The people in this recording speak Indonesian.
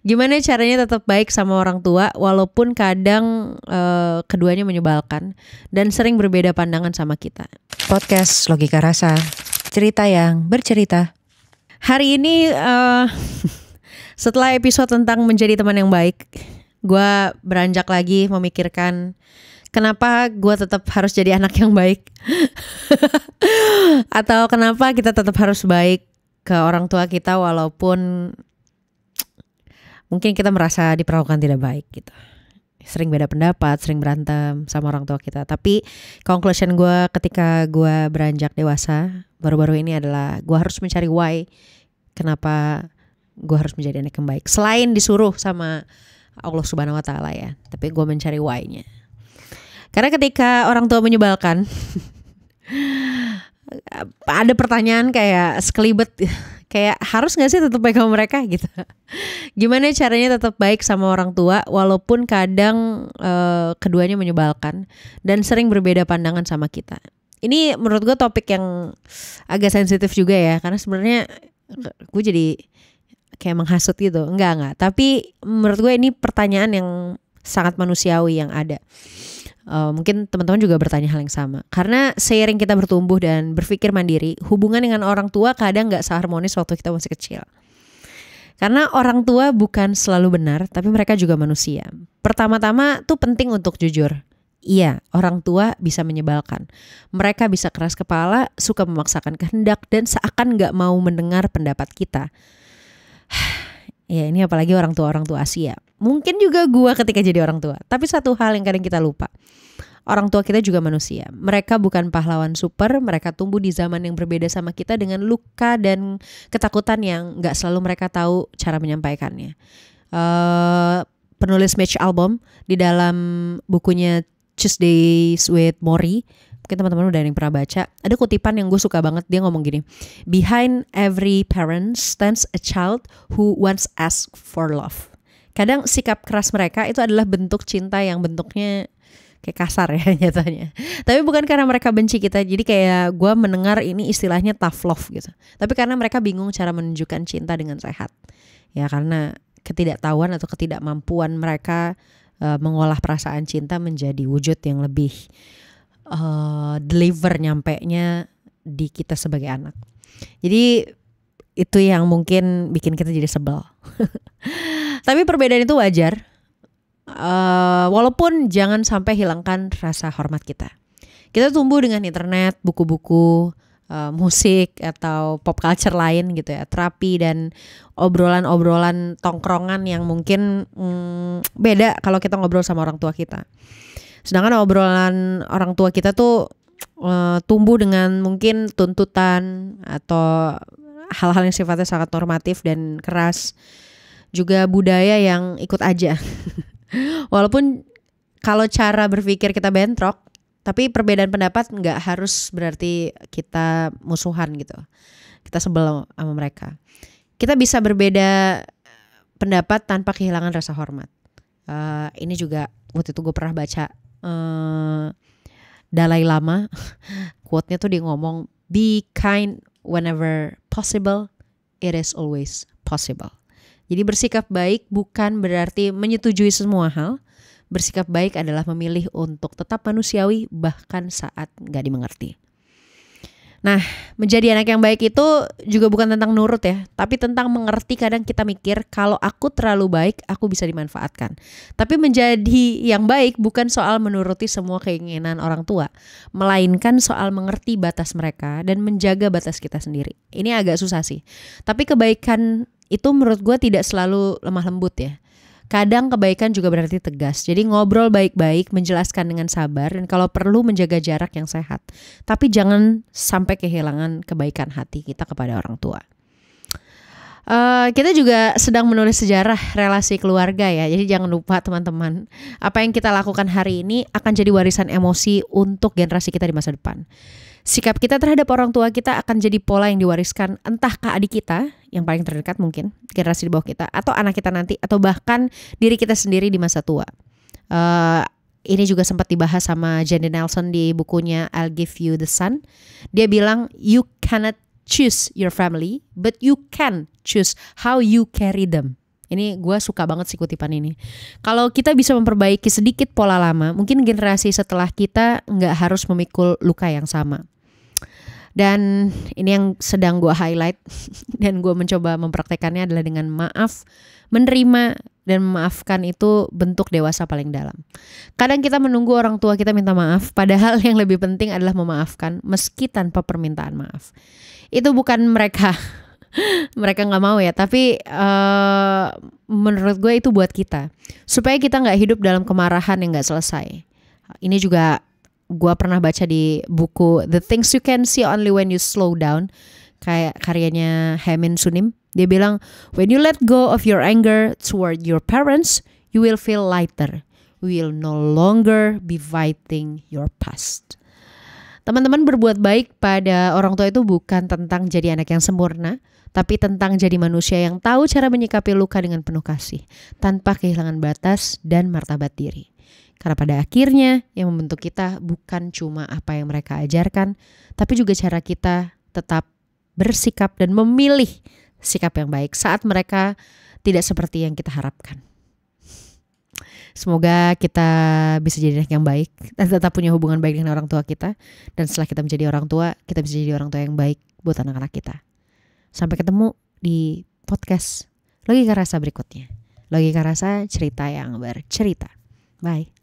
Gimana caranya tetap baik sama orang tua walaupun kadang keduanya menyebalkan dan sering berbeda pandangan sama kita. Podcast Logika Rasa, cerita yang bercerita. Hari ini setelah episode tentang menjadi teman yang baik, gue beranjak lagi memikirkan kenapa gue tetap harus jadi anak yang baik. Atau kenapa kita tetap harus baik ke orang tua kita walaupun mungkin kita merasa diperlakukan tidak baik gitu. Sering beda pendapat, sering berantem sama orang tua kita. Tapi conclusion gue ketika gue beranjak dewasa baru-baru ini adalah gue harus mencari why. Kenapa gue harus menjadi anak yang baik. Selain disuruh sama Allah Subhanahu Wa Taala ya. Tapi gue mencari why-nya. Karena ketika orang tua menyebalkan ada pertanyaan kayak sekelibet, kayak harus gak sih tetap baik sama mereka gitu. Gimana caranya tetap baik sama orang tua walaupun kadang keduanya menyebalkan dan sering berbeda pandangan sama kita. Ini menurut gue topik yang agak sensitif juga ya, karena sebenarnya gue jadi kayak menghasut gitu. Enggak. Tapi menurut gue ini pertanyaan yang sangat manusiawi yang ada. Mungkin teman-teman juga bertanya hal yang sama. Karena seiring kita bertumbuh dan berpikir mandiri, hubungan dengan orang tua kadang gak seharmonis waktu kita masih kecil. Karena orang tua bukan selalu benar, tapi mereka juga manusia. Pertama-tama tuh penting untuk jujur. Iya, orang tua bisa menyebalkan. Mereka bisa keras kepala, suka memaksakan kehendak, dan seakan gak mau mendengar pendapat kita. Ya ini apalagi orang tua Asia. Mungkin juga gue ketika jadi orang tua. Tapi satu hal yang kadang kita lupa, orang tua kita juga manusia. Mereka bukan pahlawan super. Mereka tumbuh di zaman yang berbeda sama kita dengan luka dan ketakutan yang gak selalu mereka tahu cara menyampaikannya. Penulis Mitch Albom di dalam bukunya Tuesdays with Morrie, mungkin teman-teman udah yang pernah baca, ada kutipan yang gue suka banget. Dia ngomong gini, behind every parent stands a child who once asked for love. Kadang sikap keras mereka itu adalah bentuk cinta yang bentuknya kayak kasar ya nyatanya. Tapi bukan karena mereka benci kita. Jadi kayak gue mendengar ini istilahnya tough love gitu. Tapi karena mereka bingung cara menunjukkan cinta dengan sehat. Ya karena ketidaktahuan atau ketidakmampuan mereka mengolah perasaan cinta menjadi wujud yang lebih deliver nyampenya di kita sebagai anak. Jadi itu yang mungkin bikin kita jadi sebel. Tapi perbedaan itu wajar. Walaupun jangan sampai hilangkan rasa hormat kita. Kita tumbuh dengan internet, buku-buku, musik atau pop culture lain gitu ya, terapi dan obrolan-obrolan tongkrongan yang mungkin beda kalau kita ngobrol sama orang tua kita. Sedangkan obrolan orang tua kita tuh tumbuh dengan mungkin tuntutan atau hal-hal yang sifatnya sangat normatif dan keras. Juga budaya yang ikut aja. Walaupun kalau cara berpikir kita bentrok, tapi perbedaan pendapat nggak harus berarti kita musuhan gitu. Kita sebel sama mereka. Kita bisa berbeda pendapat tanpa kehilangan rasa hormat. Ini juga waktu itu gue pernah baca Dalai Lama, quote-nya tuh dia ngomong, be kind whenever possible, it is always possible. Jadi bersikap baik bukan berarti menyetujui semua hal. Bersikap baik adalah memilih untuk tetap manusiawi bahkan saat gak dimengerti. Nah, menjadi anak yang baik itu juga bukan tentang nurut ya, tapi tentang mengerti. Kadang kita mikir kalau aku terlalu baik, aku bisa dimanfaatkan. Tapi menjadi yang baik bukan soal menuruti semua keinginan orang tua, melainkan soal mengerti batas mereka dan menjaga batas kita sendiri. Ini agak susah sih. Tapi kebaikan itu menurut gue tidak selalu lemah lembut ya. Kadang kebaikan juga berarti tegas. Jadi ngobrol baik-baik, menjelaskan dengan sabar, dan kalau perlu menjaga jarak yang sehat. Tapi jangan sampai kehilangan kebaikan hati kita kepada orang tua. Kita juga sedang menulis sejarah relasi keluarga ya. Jadi jangan lupa teman-teman, apa yang kita lakukan hari ini akan jadi warisan emosi untuk generasi kita di masa depan. Sikap kita terhadap orang tua kita akan jadi pola yang diwariskan entah ke adik kita yang paling terdekat mungkin, generasi di bawah kita, atau anak kita nanti, atau bahkan diri kita sendiri di masa tua. Ini juga sempat dibahas sama Jandy Nelson di bukunya I'll Give You the Sun. Dia bilang, you cannot choose your family, but you can choose how you carry them. Ini gue suka banget sih kutipan ini. Kalau kita bisa memperbaiki sedikit pola lama, mungkin generasi setelah kita nggak harus memikul luka yang sama. Dan ini yang sedang gue highlight dan gue mencoba mempraktekannya adalah dengan maaf, menerima dan memaafkan itu bentuk dewasa paling dalam. Kadang kita menunggu orang tua kita minta maaf, padahal yang lebih penting adalah memaafkan meski tanpa permintaan maaf. Itu bukan mereka nggak mau ya, tapi menurut gue itu buat kita supaya kita nggak hidup dalam kemarahan yang nggak selesai. Ini juga gue pernah baca di buku The Things You Can See Only When You Slow Down, kayak karyanya Haemin Sunim. Dia bilang, when you let go of your anger toward your parents, you will feel lighter. You will no longer be fighting your past. Teman-teman, berbuat baik pada orang tua itu bukan tentang jadi anak yang sempurna, tapi tentang jadi manusia yang tahu cara menyikapi luka dengan penuh kasih, tanpa kehilangan batas dan martabat diri. Karena pada akhirnya yang membentuk kita bukan cuma apa yang mereka ajarkan, tapi juga cara kita tetap bersikap dan memilih sikap yang baik saat mereka tidak seperti yang kita harapkan. Semoga kita bisa jadi anak yang baik dan tetap punya hubungan baik dengan orang tua kita. Dan setelah kita menjadi orang tua, kita bisa jadi orang tua yang baik buat anak-anak kita. Sampai ketemu di podcast Logika Rasa berikutnya. Logika Rasa, cerita yang bercerita. Bye.